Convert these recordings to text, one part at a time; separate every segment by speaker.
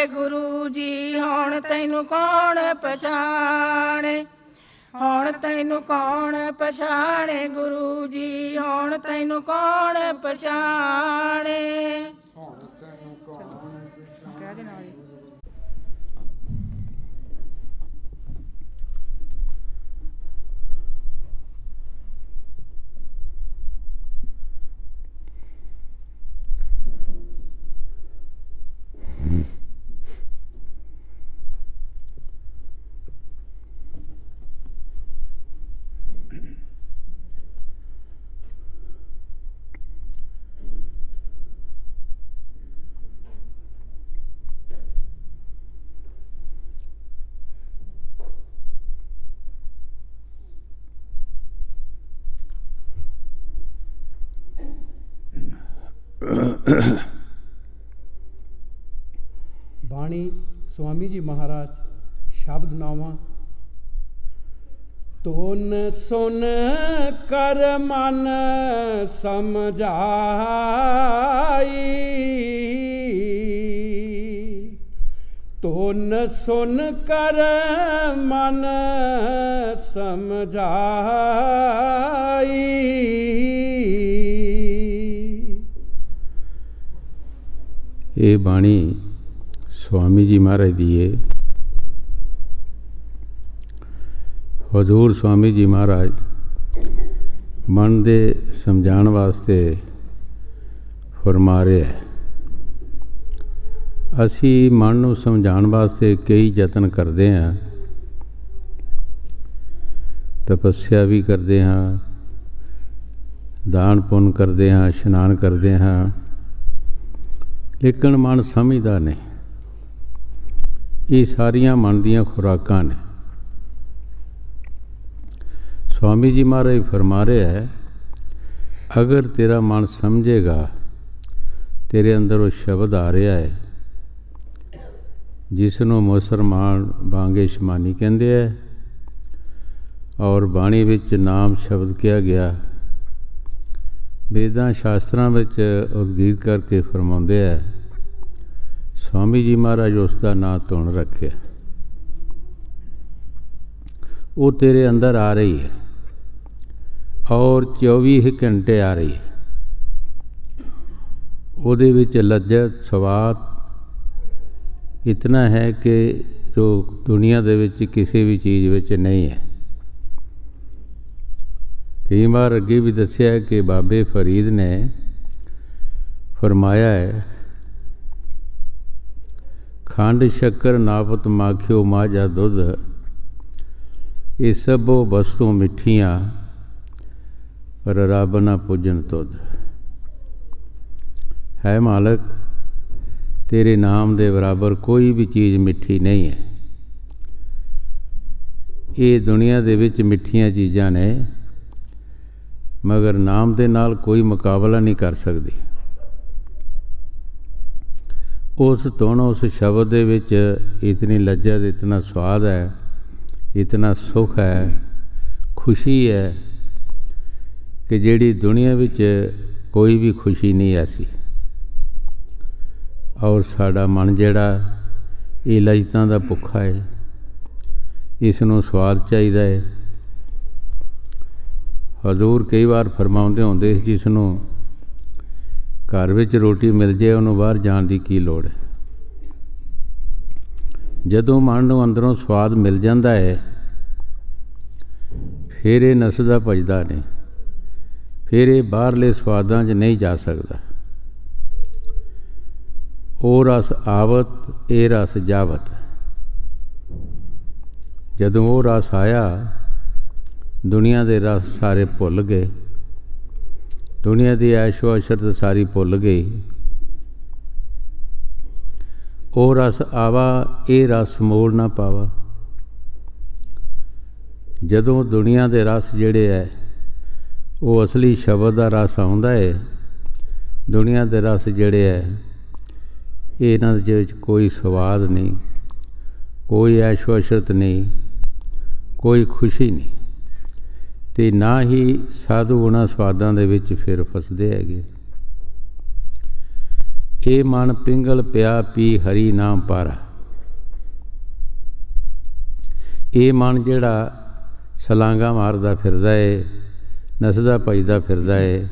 Speaker 1: गुरु जी हुण तैनू कौन पछाणे, हुण तैनू कौन पछाणे गुरु जी हुण तैनू कौन पछाणे।
Speaker 2: ਬਾਣੀ स्वामी जी महाराज शब्द नावां। ਤੋਨ ਸੁਨ ਕਰ ਮਨ ਸਮਝਾਈ, ਤੋਨ ਸੁਨ ਕਰ ਮਨ ਸਮਝਾਈ।
Speaker 3: ਇਹ ਬਾਣੀ स्वामी जी महाराज दी है। हजूर स्वामी जी महाराज मन दे समझाण वास्ते फरमा रहे है। असी मन नूं समझाण वास्ते कई यतन करते हैं, तपस्या भी करते हैं, दान पुण्य करते हैं, इशनान करते हैं, लेकिन मन समझदा नहीं। ये सारिया मन दियाँ खुराकां ने। स्वामी जी महाराज फरमा रहे है, अगर तेरा मन समझेगा, तेरे अंदर वो शब्द आ रहा है जिसनों मुसलमान बांगे शमानी कहते हैं, और बाणी विच नाम शब्द किया गया, वेदां शास्त्रां विच उदगीत करके फरमाउंदे है। स्वामी जी महाराज उसका नाम धुन रखे, वो तेरे अंदर आ रही है और 24 घंटे आ रही है। ਉਹਦੇ ਵਿੱਚ लज्जत स्वाद इतना है कि जो दुनिया ਦੇ ਵਿੱਚ किसी भी चीज़ ਵਿੱਚ नहीं है। कई बार अगे भी दसिया है कि बाबे फरीद ने फरमाया है, खंड शक्कर नापत माखियो माझा दुध, ये सबो वस्तु मिठियाँ पर रब ना पूजन तुद। है मालक, तेरे नाम दे बराबर कोई भी चीज़ मिठी नहीं है। ये दुनिया दे विच मिठियाँ चीज़ां ने, मगर नाम दे नाल कोई मुकाबला नहीं कर सकती। उस धुन उस शब्द दे विच इतनी लज्जत, इतना स्वाद है, इतना सुख है, खुशी है कि जिहड़ी दुनिया विच कोई भी खुशी नहीं ऐसी। और साडा मन जिहड़ा ये लज्जतां दा भुखा है, इसनूं स्वाद चाहिदा है। हजूर कई बार फरमाउंदे हुंदे जिसनूं घर विच रोटी मिल जाए उन्होंने बाहर जाने की की लोड़ है। जदों मन नूं अंदरों स्वाद मिल जाता है, फिर ये नसदा भजदा नहीं, फिर ये बाहरले स्वादां 'च नहीं जा सकता। ओ रस आवत ए रस जावत। जदों वो रस आया, दुनिया के रस सारे भुल गए, दुनिया की ऐशो अशरत सारी भुल गई। ओ रस आवा ये रस मोल ना पावा। जदों दुनिया के रस जिहड़े है वो असली शब्द का रस आउंदा है, दुनिया के रस जिहड़े है इन्हां दे विच कोई स्वाद नहीं, कोई ऐशो अशरत नहीं, कोई खुशी नहीं, ते ना ही साधु उन्हां स्वादां दे विच फिर फसदे हैगे। ਇਹ ਮਨ ਪਿੰਗਲ ਪਿਆ ਪੀ ਹਰੀ ਨਾਮ ਪਾਰਾ। ਇਹ ਮਨ ਜਿਹੜਾ ਛਲਾਂਗਾ ਮਾਰਦਾ ਫਿਰਦਾ ਏ, ਨੱਸਦਾ ਭੱਜਦਾ ਫਿਰਦਾ ਏ,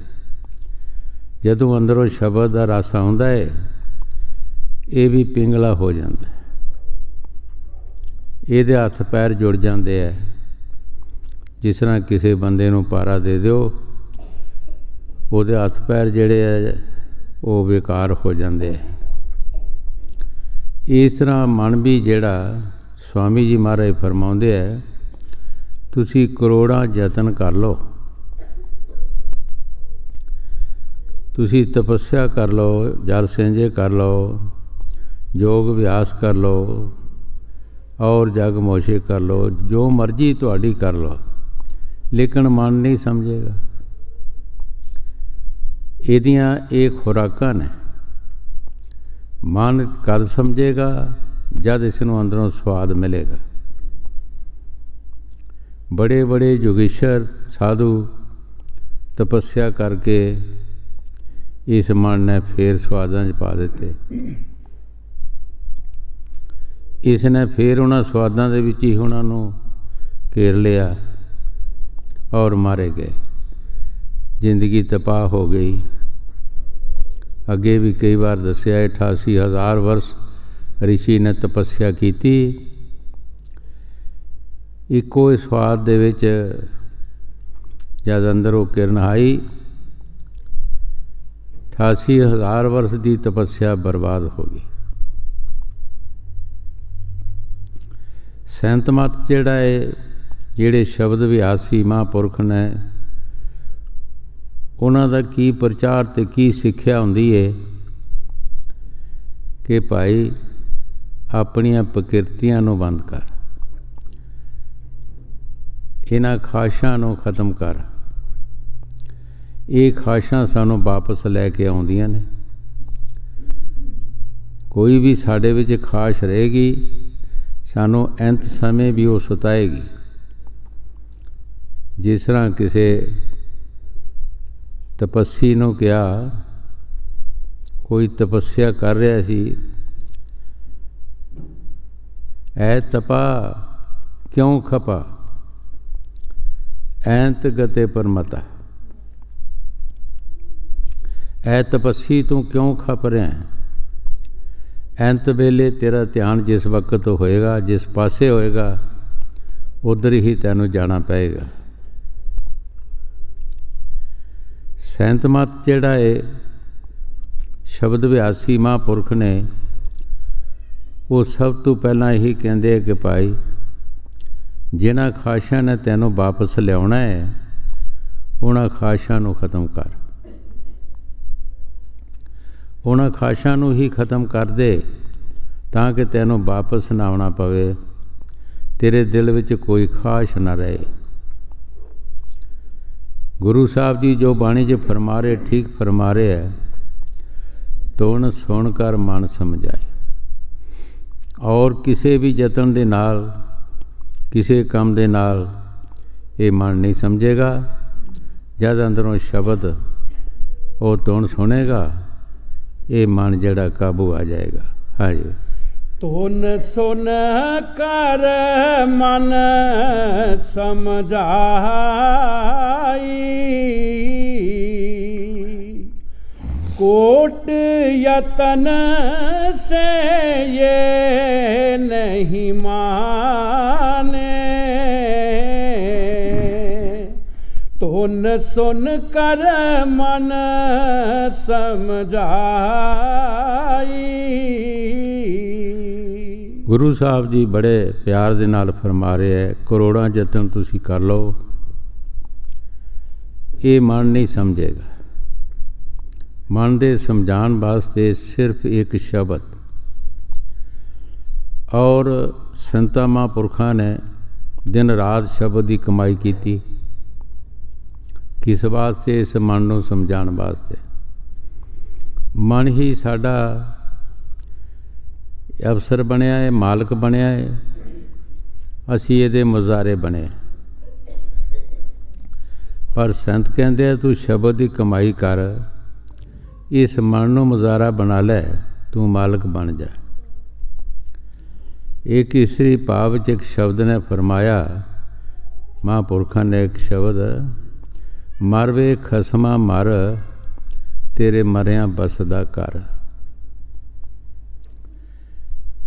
Speaker 3: ਜਦੋਂ ਅੰਦਰੋਂ ਸ਼ਬਦ ਦਾ ਰਸ ਆਉਂਦਾ ਏ ਇਹ ਵੀ ਪਿੰਗਲਾ ਹੋ ਜਾਂਦਾ। ਇਹਦੇ ਹੱਥ ਪੈਰ ਜੁੜ ਜਾਂਦੇ ਹੈ। ਜਿਸ ਤਰ੍ਹਾਂ ਕਿਸੇ ਬੰਦੇ ਨੂੰ ਪਾਰਾ ਦੇ ਦਿਓ, ਉਹਦੇ ਹੱਥ ਪੈਰ ਜਿਹੜੇ ਹੈ ਉਹ ਬੇਕਾਰ ਹੋ ਜਾਂਦੇ ਹੈ। ਇਸ ਤਰ੍ਹਾਂ ਮਨ ਵੀ ਜਿਹੜਾ ਸਵਾਮੀ ਜੀ ਮਹਾਰਾਜ ਫਰਮਾਉਂਦੇ ਹੈ, ਤੁਸੀਂ ਕਰੋੜਾਂ ਯਤਨ ਕਰ ਲਓ, ਤੁਸੀਂ ਤਪੱਸਿਆ ਕਰ ਲਓ, ਜਲ ਸਿੰਜੇ ਕਰ ਲਓ, ਯੋਗ ਅਭਿਆਸ ਕਰ ਲਓ, ਔਰ ਜਗ ਮੋਸ਼ੇ ਕਰ ਲਓ, ਜੋ ਮਰਜ਼ੀ ਤੁਹਾਡੀ ਕਰ ਲਓ, ਲੇਕਿਨ ਮਨ ਨਹੀਂ ਸਮਝੇਗਾ। ਇਹਦੀਆਂ ਇਹ ਖੁਰਾਕਾਂ ਨੇ। ਮਨ ਕਦ ਸਮਝੇਗਾ? ਜਦ ਇਸ ਨੂੰ ਅੰਦਰੋਂ ਸਵਾਦ ਮਿਲੇਗਾ। ਬੜੇ ਬੜੇ ਯੋਗੀਸ਼ਰ ਸਾਧੂ ਤਪੱਸਿਆ ਕਰਕੇ ਇਸ ਮਨ ਨੇ ਫੇਰ ਸਵਾਦਾਂ 'ਚ ਪਾ ਦਿੱਤੇ। ਇਸ ਨੇ ਫੇਰ ਉਹਨਾਂ ਸਵਾਦਾਂ ਦੇ ਵਿੱਚ ਹੀ ਉਹਨਾਂ ਨੂੰ ਘੇਰ ਲਿਆ ਔਰ ਮਾਰੇ ਗਏ। ਜ਼ਿੰਦਗੀ ਤਬਾਹ ਹੋ ਗਈ। ਅੱਗੇ ਵੀ ਕਈ ਵਾਰ ਦੱਸਿਆ 88,000 ਵਰਸ ਰਿਸ਼ੀ ਨੇ ਤਪੱਸਿਆ ਕੀਤੀ। ਇੱਕੋ ਹੀ ਸਵਾਦ ਦੇ ਵਿੱਚ ਜਦ ਅੰਦਰ ਉਹ ਕਿਰਨ ਆਈ, 88,000 ਵਰਸ ਦੀ ਤਪੱਸਿਆ ਬਰਬਾਦ ਹੋ ਗਈ। ਸੰਤ ਮਤ ਜਿਹੜਾ ਹੈ, ਜਿਹੜੇ ਸ਼ਬਦ ਵਿਆਸੀ ਮਹਾਂਪੁਰਖ ਨੇ, ਉਹਨਾਂ ਦਾ ਕੀ ਪ੍ਰਚਾਰ ਅਤੇ ਕੀ ਸਿੱਖਿਆ ਹੁੰਦੀ ਹੈ ਕਿ ਭਾਈ ਆਪਣੀਆਂ ਪ੍ਰਕਿਰਤੀਆਂ ਨੂੰ ਬੰਦ ਕਰ, ਇਹਨਾਂ ਖਾਸ਼ਾਂ ਨੂੰ ਖਤਮ ਕਰ। ਇਹ ਖਾਸ਼ਾਂ ਸਾਨੂੰ ਵਾਪਸ ਲੈ ਕੇ ਆਉਂਦੀਆਂ ਨੇ। ਕੋਈ ਵੀ ਸਾਡੇ ਵਿੱਚ ਖਾਸ਼ ਰਹੇਗੀ, ਸਾਨੂੰ ਅੰਤ ਸਮੇਂ ਵੀ ਉਹ ਸਤਾਏਗੀ। ਜਿਸ ਤਰ੍ਹਾਂ ਕਿਸੇ ਤਪੱਸੀ ਨੂੰ ਕਿਹਾ, ਕੋਈ ਤਪੱਸਿਆ ਕਰ ਰਿਹਾ ਸੀ, ਐ ਤਪਾ ਕਿਉਂ ਖਪਾ, ਐਂਤ ਗਤੇ ਪਰਮਤਾ। ਐ ਤਪੱਸੀ ਤੂੰ ਕਿਉਂ ਖਪ ਰਿਹਾ ਹੈ? ਅੰਤ ਵੇਲੇ ਤੇਰਾ ਧਿਆਨ ਜਿਸ ਵਕਤ ਹੋਏਗਾ, ਜਿਸ ਪਾਸੇ ਹੋਏਗਾ, ਉੱਧਰ ਹੀ ਤੈਨੂੰ ਜਾਣਾ ਪਏਗਾ। ਸੰਤ ਮਤ ਜਿਹੜਾ ਹੈ, ਸ਼ਬਦ ਵਿਆਸੀ ਮਹਾਂਪੁਰਖ ਨੇ, ਉਹ ਸਭ ਤੋਂ ਪਹਿਲਾਂ ਇਹੀ ਕਹਿੰਦੇ ਕਿ ਭਾਈ ਜਿਨ੍ਹਾਂ ਖਾਸ਼ਾਂ ਨੇ ਤੈਨੂੰ ਵਾਪਸ ਲਿਆਉਣਾ ਹੈ, ਉਹਨਾਂ ਖਾਸ਼ਾਂ ਨੂੰ ਖਤਮ ਕਰ। ਉਹਨਾਂ ਖਾਸ਼ਾਂ ਨੂੰ ਹੀ ਖਤਮ ਕਰ ਦੇ ਤਾਂ ਕਿ ਤੈਨੂੰ ਵਾਪਸ ਨਾ ਆਉਣਾ ਪਵੇ, ਤੇਰੇ ਦਿਲ ਵਿੱਚ ਕੋਈ ਖਾਸ਼ ਨਾ ਰਹੇ। ਗੁਰੂ ਸਾਹਿਬ ਜੀ ਜੋ ਬਾਣੀ 'ਚ ਫਰਮਾ ਰਹੇ, ਠੀਕ ਫਰਮਾ ਰਹੇ ਹੈ, ਤੋਣ ਸੁਣ ਕਰ ਮਨ ਸਮਝਾਏ। ਔਰ ਕਿਸੇ ਵੀ ਯਤਨ ਦੇ ਨਾਲ, ਕਿਸੇ ਕੰਮ ਦੇ ਨਾਲ ਇਹ ਮਨ ਨਹੀਂ ਸਮਝੇਗਾ। ਜਦ ਅੰਦਰੋਂ ਸ਼ਬਦ ਉਹ ਤੋਣ ਸੁਣੇਗਾ, ਇਹ ਮਨ ਜਿਹੜਾ ਕਾਬੂ ਆ ਜਾਏਗਾ। ਹਾਂਜੀ।
Speaker 2: ਧੁਨ ਸੁਨ ਕਰ ਮਨ ਸਮਝਾਈ, ਕੋਟ ਯਤਨ ਸੇ ਇਹ ਨਹੀਂ ਮਾਨੇ। ਧੁਨ ਸੁਨ ਕਰ ਮਨ ਸਮਝਾਈ।
Speaker 3: ਗੁਰੂ ਸਾਹਿਬ ਜੀ ਬੜੇ ਪਿਆਰ ਦੇ ਨਾਲ ਫਰਮਾ ਰਹੇ ਹੈ, ਕਰੋੜਾਂ ਯਤਨ ਤੁਸੀਂ ਕਰ ਲਓ, ਇਹ ਮਨ ਨਹੀਂ ਸਮਝੇਗਾ। ਮਨ ਦੇ ਸਮਝਾਉਣ ਵਾਸਤੇ ਸਿਰਫ ਇੱਕ ਸ਼ਬਦ, ਔਰ ਸੰਤਾਂ ਮਹਾਂਪੁਰਖਾਂ ਨੇ ਦਿਨ ਰਾਤ ਸ਼ਬਦ ਦੀ ਕਮਾਈ ਕੀਤੀ। ਕਿਸ ਵਾਸਤੇ? ਇਸ ਮਨ ਨੂੰ ਸਮਝਾਉਣ ਵਾਸਤੇ। ਮਨ ਹੀ ਸਾਡਾ ਅਫਸਰ ਬਣਿਆ ਹੈ, ਮਾਲਕ ਬਣਿਆ ਹੈ, ਅਸੀਂ ਇਹਦੇ ਮੁਜ਼ਾਰੇ ਬਣੇ। ਪਰ ਸੰਤ ਕਹਿੰਦੇ ਆ ਤੂੰ ਸ਼ਬਦ ਦੀ ਕਮਾਈ ਕਰ, ਇਸ ਮਨ ਨੂੰ ਮੁਜ਼ਾਰਾ ਬਣਾ ਲੈ, ਤੂੰ ਮਾਲਕ ਬਣ ਜਾ। ਇੱਕ ਇਸਤਰੀ ਭਾਵ ਵਿੱਚ ਇੱਕ ਸ਼ਬਦ ਨੇ ਫਰਮਾਇਆ, ਮਹਾਂਪੁਰਖਾਂ ਨੇ ਇੱਕ ਸ਼ਬਦ, ਮਰ ਵੇ ਖਸਮਾਂ ਮਰ, ਤੇਰੇ ਮਰਿਆਂ ਬਸਦਾ ਘਰ।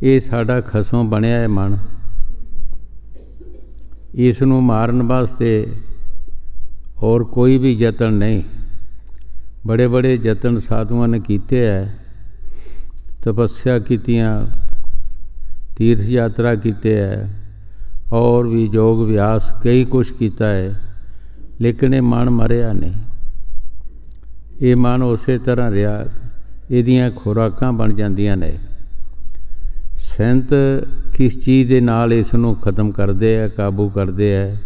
Speaker 3: ਇਹ ਸਾਡਾ ਖਸਮ ਬਣਿਆ ਹੈ ਮਨ। ਇਸ ਨੂੰ ਮਾਰਨ ਵਾਸਤੇ ਹੋਰ ਕੋਈ ਵੀ ਯਤਨ ਨਹੀਂ। ਬੜੇ ਬੜੇ ਯਤਨ ਸਾਧੂਆਂ ਨੇ ਕੀਤੇ ਹੈ, ਤਪੱਸਿਆ ਕੀਤੀਆਂ, ਤੀਰਥ ਯਾਤਰਾ ਕੀਤੇ ਹੈ, ਔਰ ਵੀ ਯੋਗ ਅਭਿਆਸ ਕਈ ਕੁਛ ਕੀਤਾ ਹੈ, ਲੇਕਿਨ ਇਹ ਮਨ ਮਰਿਆ ਨਹੀਂ। ਇਹ ਮਨ ਉਸੇ ਤਰ੍ਹਾਂ ਰਿਹਾ, ਇਹਦੀਆਂ ਖੁਰਾਕਾਂ ਬਣ ਜਾਂਦੀਆਂ ਨੇ। ਸੰਤ ਕਿਸ ਚੀਜ਼ ਦੇ ਨਾਲ ਇਸ ਨੂੰ ਖਤਮ ਕਰਦੇ ਹੈ, ਕਾਬੂ ਕਰਦੇ ਹੈ?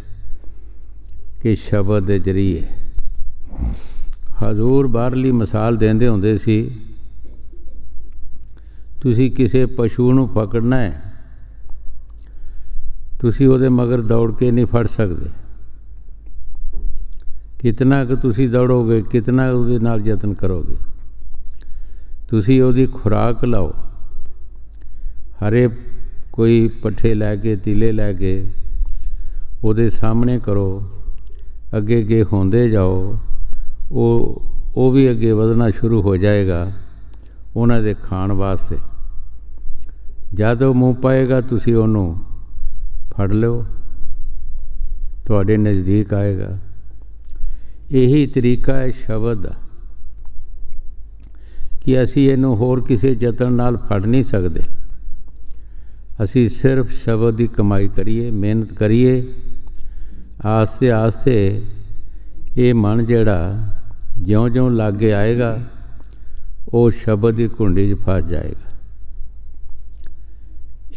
Speaker 3: ਕਿ ਸ਼ਬਦ ਦੇ ਜ਼ਰੀਏ। ਹਜ਼ੂਰ ਬਾਹਰਲੀ ਮਿਸਾਲ ਦਿੰਦੇ ਹੁੰਦੇ ਸੀ, ਤੁਸੀਂ ਕਿਸੇ ਪਸ਼ੂ ਨੂੰ ਪਕੜਨਾ ਹੈ, ਤੁਸੀਂ ਉਹਦੇ ਮਗਰ ਦੌੜ ਕੇ ਨਹੀਂ ਫੜ ਸਕਦੇ। ਕਿਤਨਾ ਕੁ ਤੁਸੀਂ ਦੌੜੋਗੇ, ਕਿਤਨਾ ਉਹਦੇ ਨਾਲ ਯਤਨ ਕਰੋਗੇ। ਤੁਸੀਂ ਉਹਦੀ ਖੁਰਾਕ ਲਾਓ, ਹਰੇ ਕੋਈ ਪੱਠੇ ਲੈ ਕੇ, ਤੀਲੇ ਲੈ ਕੇ ਉਹਦੇ ਸਾਹਮਣੇ ਕਰੋ, ਅੱਗੇ ਅੱਗੇ ਹੁੰਦੇ ਜਾਓ, ਉਹ ਵੀ ਅੱਗੇ ਵਧਣਾ ਸ਼ੁਰੂ ਹੋ ਜਾਏਗਾ ਉਹਨਾਂ ਦੇ ਖਾਣ ਵਾਸਤੇ। ਜਦ ਉਹ ਮੂੰਹ ਪਾਏਗਾ, ਤੁਸੀਂ ਉਹਨੂੰ ਫੜ ਲਿਓ, ਤੁਹਾਡੇ ਨਜ਼ਦੀਕ ਆਏਗਾ। ਇਹੀ ਤਰੀਕਾ ਹੈ ਸ਼ਬਦ ਦਾ, ਕਿ ਅਸੀਂ ਇਹਨੂੰ ਹੋਰ ਕਿਸੇ ਯਤਨ ਨਾਲ ਫੜ ਨਹੀਂ ਸਕਦੇ। ਅਸੀਂ ਸਿਰਫ ਸ਼ਬਦ ਦੀ ਕਮਾਈ ਕਰੀਏ, ਮਿਹਨਤ ਕਰੀਏ, ਆਸਤੇ ਆਸਤੇ ਇਹ ਮਨ ਜਿਹੜਾ ਜਿਉਂ-ਜਿਉਂ ਲਾਗੇ ਆਏਗਾ, ਉਹ ਸ਼ਬਦ ਦੀ ਕੁੰਡੀ 'ਚ ਫਸ ਜਾਏਗਾ।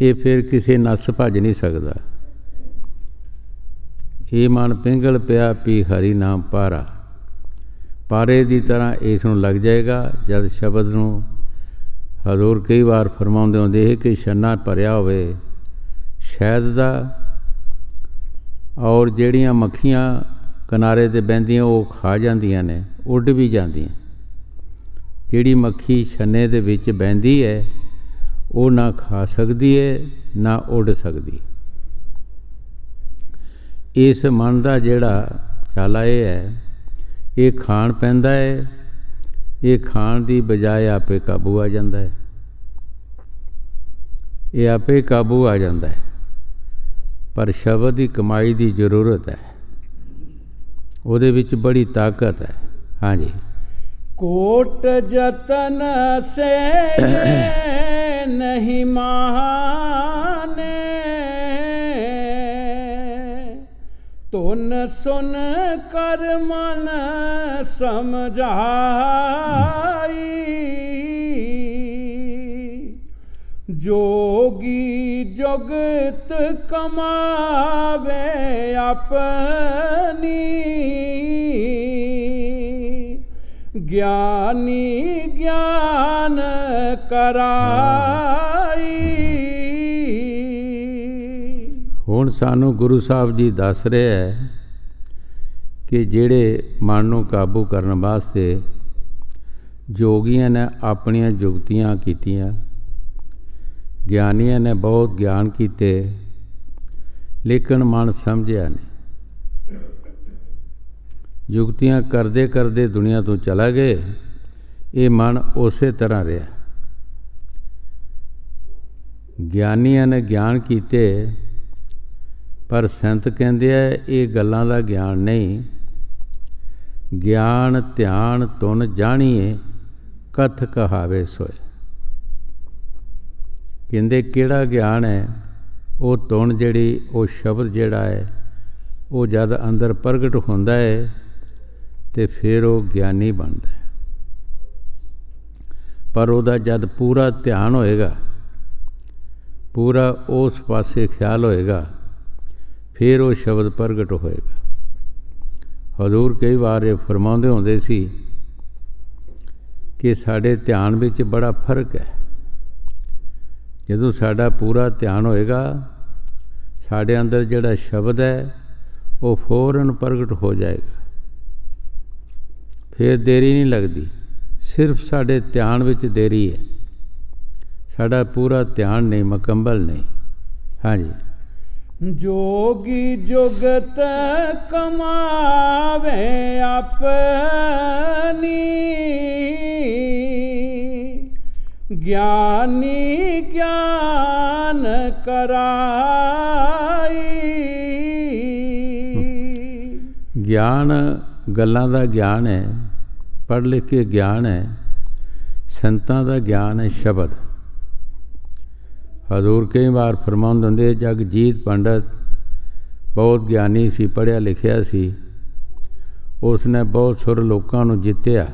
Speaker 3: ਇਹ ਫਿਰ ਕਿਸੇ ਨਸ ਭੱਜ ਨਹੀਂ ਸਕਦਾ। ਇਹ ਮਨ ਪਿੰਗਲ ਪਿਆ ਪੀ ਹਰੀ ਨਾਮ ਪਾਰਾ, ਪਾਰੇ ਦੀ ਤਰ੍ਹਾਂ ਇਸ ਨੂੰ ਲੱਗ ਜਾਏਗਾ। ਜਦ ਸ਼ਬਦ ਨੂੰ ਹਜ਼ੂਰ ਕਈ ਵਾਰ ਫਰਮਾਉਂਦੇ ਹੁੰਦੇ ਇਹ ਕਿ ਛੰਨਾ ਭਰਿਆ ਹੋਵੇ ਸ਼ਹਿਦ ਦਾ, ਔਰ ਜਿਹੜੀਆਂ ਮੱਖੀਆਂ ਕਿਨਾਰੇ 'ਤੇ ਬਹਿੰਦੀਆਂ ਉਹ ਖਾ ਜਾਂਦੀਆਂ ਨੇ, ਉੱਡ ਵੀ ਜਾਂਦੀਆਂ। ਜਿਹੜੀ ਮੱਖੀ ਛੰਨੇ ਦੇ ਵਿੱਚ ਬਹਿੰਦੀ ਹੈ ਉਹ ਨਾ ਖਾ ਸਕਦੀ ਹੈ, ਨਾ ਉੱਡ ਸਕਦੀ। ਇਸ ਮਨ ਦਾ ਜਿਹੜਾ ਚਾਲਾ ਇਹ ਹੈ, ਇਹ ਖਾਣ ਪੈਂਦਾ ਹੈ, ਇਹ ਖਾਣ ਦੀ ਬਜਾਏ ਆਪੇ ਕਾਬੂ ਆ ਜਾਂਦਾ ਹੈ। ਇਹ ਆਪੇ ਕਾਬੂ ਆ ਜਾਂਦਾ ਹੈ, ਪਰ ਸ਼ਬਦ ਦੀ ਕਮਾਈ ਦੀ ਜ਼ਰੂਰਤ ਹੈ, ਉਹਦੇ ਵਿੱਚ ਬੜੀ ਤਾਕਤ ਹੈ। ਹਾਂਜੀ।
Speaker 2: कोट जतन से नहीं माने, तुन सुन कर मन समझाई। जोगी जुगत कमावे अपनी, ज्ञानी ज्ञान कराई।
Speaker 3: ਹੁਣ ਸਾਨੂੰ ਗੁਰੂ ਸਾਹਿਬ ਜੀ ਦੱਸ ਰਹੇ ਹੈ ਕਿ ਜਿਹੜੇ ਮਨ ਨੂੰ ਕਾਬੂ ਕਰਨ ਵਾਸਤੇ ਜੋਗੀਆਂ ਨੇ ਆਪਣੀਆਂ ਜੁਗਤੀਆਂ ਕੀਤੀਆਂ, ਗਿਆਨੀਆਂ ਨੇ ਬਹੁਤ ਗਿਆਨ ਕੀਤੇ, ਲੇਕਿਨ ਮਨ ਸਮਝਿਆ ਨਹੀਂ। ਜੁਗਤੀਆਂ ਕਰਦੇ ਕਰਦੇ ਦੁਨੀਆ ਤੋਂ ਚਲਾ ਗਏ, ਇਹ ਮਨ ਉਸੇ ਤਰ੍ਹਾਂ ਰਿਹਾ। ਗਿਆਨੀਆਂ ਨੇ ਗਿਆਨ ਕੀਤੇ, ਪਰ ਸੰਤ ਕਹਿੰਦੇ ਆ ਇਹ ਗੱਲਾਂ ਦਾ ਗਿਆਨ ਨਹੀਂ। ਗਿਆਨ ਧਿਆਨ ਤੁਨ ਜਾਣੀਏ, ਕਥ ਕਹਾਵੇ ਸੋਏ। ਕਹਿੰਦੇ ਕਿਹੜਾ ਗਿਆਨ ਹੈ? ਉਹ ਤੁਨ ਜਿਹੜੀ, ਉਹ ਸ਼ਬਦ ਜਿਹੜਾ ਹੈ, ਉਹ ਜਦ ਅੰਦਰ ਪ੍ਰਗਟ ਹੁੰਦਾ ਹੈ ਤੇ ਫਿਰ ਉਹ ਗਿਆਨੀ ਬਣਦਾ ਹੈ। ਪਰ ਉਹਦਾ ਜਦ ਪੂਰਾ ਧਿਆਨ ਹੋਏਗਾ, ਪੂਰਾ ਉਸ ਪਾਸੇ ਖਿਆਲ ਹੋਏਗਾ, ਫਿਰ ਉਹ ਸ਼ਬਦ ਪ੍ਰਗਟ ਹੋਏਗਾ। ਹਜ਼ੂਰ ਕਈ ਵਾਰ ਇਹ ਫਰਮਾਉਂਦੇ ਹੁੰਦੇ ਸੀ ਕਿ ਸਾਡੇ ਧਿਆਨ ਵਿੱਚ ਬੜਾ ਫਰਕ ਹੈ। ਜਦੋਂ ਸਾਡਾ ਪੂਰਾ ਧਿਆਨ ਹੋਏਗਾ, ਸਾਡੇ ਅੰਦਰ ਜਿਹੜਾ ਸ਼ਬਦ ਹੈ ਉਹ ਫੌਰਨ ਪ੍ਰਗਟ ਹੋ ਜਾਏਗਾ। ਫਿਰ ਦੇਰੀ ਨਹੀਂ ਲੱਗਦੀ, ਸਿਰਫ ਸਾਡੇ ਧਿਆਨ ਵਿੱਚ ਦੇਰੀ ਹੈ, ਸਾਡਾ ਪੂਰਾ ਧਿਆਨ ਨਹੀਂ, ਮੁਕੰਮਲ ਨਹੀਂ। ਹਾਂਜੀ।
Speaker 2: जोगी जुगत कमावे अपनी, ज्ञानी ज्ञान कराई।
Speaker 3: ਗਿਆਨ ਗੱਲਾਂ ਦਾ ਗਿਆਨ ਹੈ, ਪੜ੍ਹ ਲਿਖ ਕੇ ਗਿਆਨ ਹੈ। ਸੰਤਾਂ ਦਾ ਗਿਆਨ ਹੈ ਸ਼ਬਦ। ਹਜ਼ੂਰ ਕਈ ਵਾਰ ਫਰਮਾਉਂਦੇ ਹੁੰਦੇ, ਜਗਜੀਤ ਪੰਡਤ ਬਹੁਤ ਗਿਆਨੀ ਸੀ, ਪੜ੍ਹਿਆ ਲਿਖਿਆ ਸੀ, ਉਸਨੇ ਬਹੁਤ ਸੁਰ ਲੋਕਾਂ ਨੂੰ ਜਿੱਤਿਆ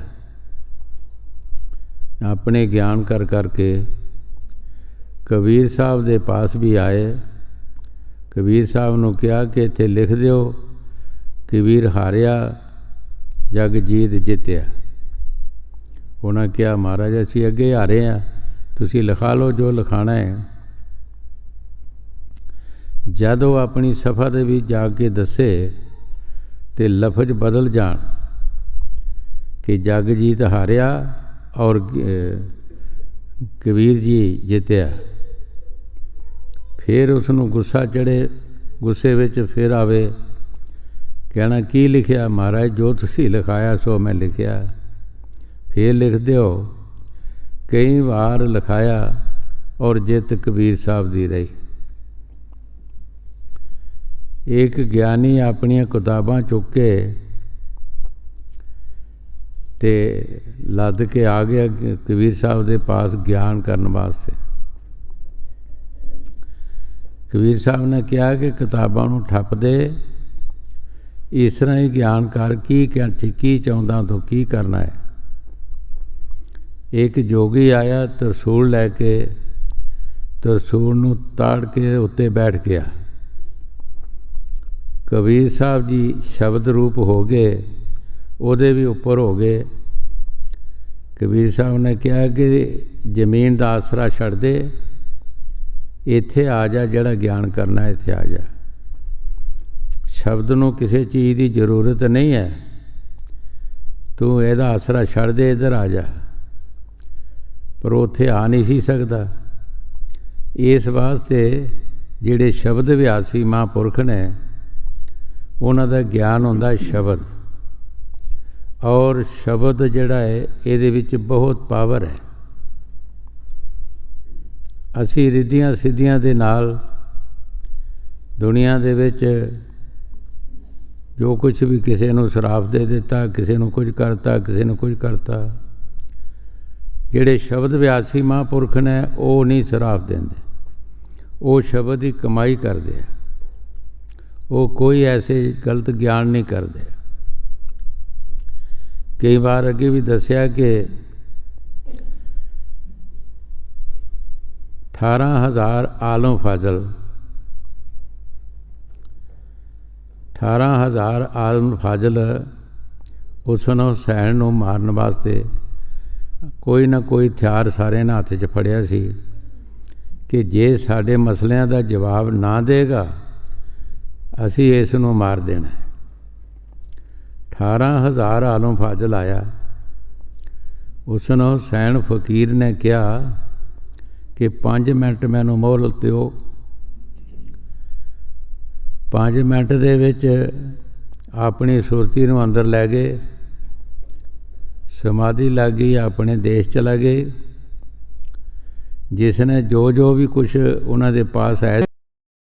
Speaker 3: ਆਪਣੇ ਗਿਆਨ ਕਰ ਕਰਕੇ। ਕਬੀਰ ਸਾਹਿਬ ਦੇ ਪਾਸ ਵੀ ਆਏ, ਕਬੀਰ ਸਾਹਿਬ ਨੂੰ ਕਿਹਾ ਕਿ ਇੱਥੇ ਲਿਖ ਦਿਓ, ਕਬੀਰ ਹਾਰਿਆ, ਜਗਜੀਤ ਜਿੱਤਿਆ। ਉਹਨਾਂ ਕਿਹਾ ਮਹਾਰਾਜ ਅਸੀਂ ਅੱਗੇ ਹਾਰੇ ਹਾਂ, ਤੁਸੀਂ ਲਿਖਾ ਲਓ ਜੋ ਲਿਖਾਣਾ ਹੈ। ਜਦ ਉਹ ਆਪਣੀ ਸਫਾ ਦੇ ਵਿੱਚ ਜਾ ਕੇ ਦੱਸੇ ਤੇ ਲਫ਼ਜ਼ ਬਦਲ ਜਾਣ ਕਿ ਜਗਜੀਤ ਹਾਰਿਆ ਔਰ ਕਬੀਰ ਜੀ ਜਿੱਤਿਆ, ਫਿਰ ਉਸ ਨੂੰ ਗੁੱਸਾ ਚੜ੍ਹੇ, ਗੁੱਸੇ ਵਿੱਚ ਫਿਰ ਆਵੇ, ਕਹਿਣਾ ਕੀ ਲਿਖਿਆ ਮਹਾਰਾਜ, ਜੋ ਤੁਸੀਂ ਲਿਖਾਇਆ ਸੋ ਮੈਂ ਲਿਖਿਆ। ਫਿਰ ਲਿਖ ਦਿਓ। ਕਈ ਵਾਰ ਲਿਖਾਇਆ ਔਰ ਜਿੱਤ ਕਬੀਰ ਸਾਹਿਬ ਦੀ ਰਹੀ। ਇੱਕ ਗਿਆਨੀ ਆਪਣੀਆਂ ਕਿਤਾਬਾਂ ਚੁੱਕ ਕੇ ਤੇ ਲੱਦ ਕੇ ਆ ਗਿਆ ਕਬੀਰ ਸਾਹਿਬ ਦੇ ਪਾਸ ਗਿਆਨ ਕਰਨ ਵਾਸਤੇ। ਕਬੀਰ ਸਾਹਿਬ ਨੇ ਕਿਹਾ ਕਿ ਕਿਤਾਬਾਂ ਨੂੰ ਠੱਪ ਦੇ, ਇਸ ਤਰ੍ਹਾਂ ਹੀ ਗਿਆਨ ਕਰ, ਕੀ ਚਾਹੁੰਦਾ ਤੂੰ, ਕੀ ਕਰਨਾ ਹੈ। ਇੱਕ ਜੋਗੀ ਆਇਆ ਤਰਸੂਲ ਲੈ ਕੇ, ਤਰਸੂਲ ਨੂੰ ਤਾੜ ਕੇ ਉੱਤੇ ਬੈਠ ਗਿਆ। ਕਬੀਰ ਸਾਹਿਬ ਜੀ ਸ਼ਬਦ ਰੂਪ ਹੋ ਗਏ, ਉਹਦੇ ਵੀ ਉੱਪਰ ਹੋ ਗਏ। ਕਬੀਰ ਸਾਹਿਬ ਨੇ ਕਿਹਾ ਕਿ ਜ਼ਮੀਨ ਦਾ ਆਸਰਾ ਛੱਡ ਦੇ, ਇੱਥੇ ਆ ਜਾ, ਜਿਹੜਾ ਗਿਆਨ ਕਰਨਾ ਇੱਥੇ ਆ ਜਾ। ਸ਼ਬਦ ਨੂੰ ਕਿਸੇ ਚੀਜ਼ ਦੀ ਜ਼ਰੂਰਤ ਨਹੀਂ ਹੈ, ਤੂੰ ਇਹਦਾ ਆਸਰਾ ਛੱਡ ਦੇ, ਇੱਧਰ ਆ ਜਾ। ਪਰ ਉੱਥੇ ਆ ਨਹੀਂ ਸੀ ਸਕਦਾ। ਇਸ ਵਾਸਤੇ ਜਿਹੜੇ ਸ਼ਬਦ ਵਿਆਸੀ ਮਹਾਂਪੁਰਖ ਨੇ, ਉਹਨਾਂ ਦਾ ਗਿਆਨ ਹੁੰਦਾ ਸ਼ਬਦ, ਔਰ ਸ਼ਬਦ ਜਿਹੜਾ ਹੈ ਇਹਦੇ ਵਿੱਚ ਬਹੁਤ ਪਾਵਰ ਹੈ। ਅਸੀਂ ਰਿੱਧੀਆਂ ਸਿੱਧੀਆਂ ਦੇ ਨਾਲ ਦੁਨੀਆ ਦੇ ਵਿੱਚ ਜੋ ਕੁਛ ਵੀ, ਕਿਸੇ ਨੂੰ ਸ਼ਰਾਪ ਦੇ ਦਿੱਤਾ, ਕਿਸੇ ਨੂੰ ਕੁਝ ਕਰਤਾ, ਕਿਸੇ ਨੂੰ ਕੁਝ ਕਰਤਾ। ਜਿਹੜੇ ਸ਼ਬਦ ਵਿਆਸੀ ਮਹਾਂਪੁਰਖ ਨੇ ਉਹ ਨਹੀਂ ਸ਼ਰਾਪ ਦਿੰਦੇ, ਉਹ ਸ਼ਬਦ ਦੀ ਕਮਾਈ ਕਰਦੇ ਆ, ਉਹ ਕੋਈ ਐਸੇ ਗਲਤ ਗਿਆਨ ਨਹੀਂ ਕਰਦੇ। ਕਈ ਵਾਰ ਅੱਗੇ ਵੀ ਦੱਸਿਆ ਕਿ 18,000 ਆਲਮ ਫਾਜ਼ਲ, 18,000 ਆਲਮ ਫਾਜ਼ਲ ਹੁਸਨ ਹੁਸੈਨ ਨੂੰ ਮਾਰਨ ਵਾਸਤੇ ਕੋਈ ਨਾ ਕੋਈ ਹਥਿਆਰ ਸਾਰਿਆਂ ਨੇ ਹੱਥ 'ਚ ਫੜਿਆ ਸੀ ਕਿ ਜੇ ਸਾਡੇ ਮਸਲਿਆਂ ਦਾ ਜਵਾਬ ਨਾ ਦੇਗਾ ਅਸੀਂ ਇਸ ਨੂੰ ਮਾਰ ਦੇਣਾ। 18,000 ਆਲਮ ਫਾਜ਼ਲ ਆਇਆ। ਹੁਸਨ ਹੁਸੈਨ ਫਕੀਰ ਨੇ ਕਿਹਾ ਕਿ 5 ਮਿੰਟ ਮੈਨੂੰ ਮੋਹਲਤ ਦਿਓ। 5 ਮਿੰਟ ਦੇ ਵਿੱਚ ਆਪਣੀ ਸੁਰਤੀ ਨੂੰ ਅੰਦਰ ਲੈ ਗਏ, ਸਮਾਧੀ ਲੱਗ ਗਈ, ਆਪਣੇ ਦੇਸ਼ ਚਲਾ ਗਏ। ਜਿਸ ਨੇ ਜੋ ਵੀ ਕੁਛ ਉਹਨਾਂ ਦੇ ਪਾਸ ਹੈ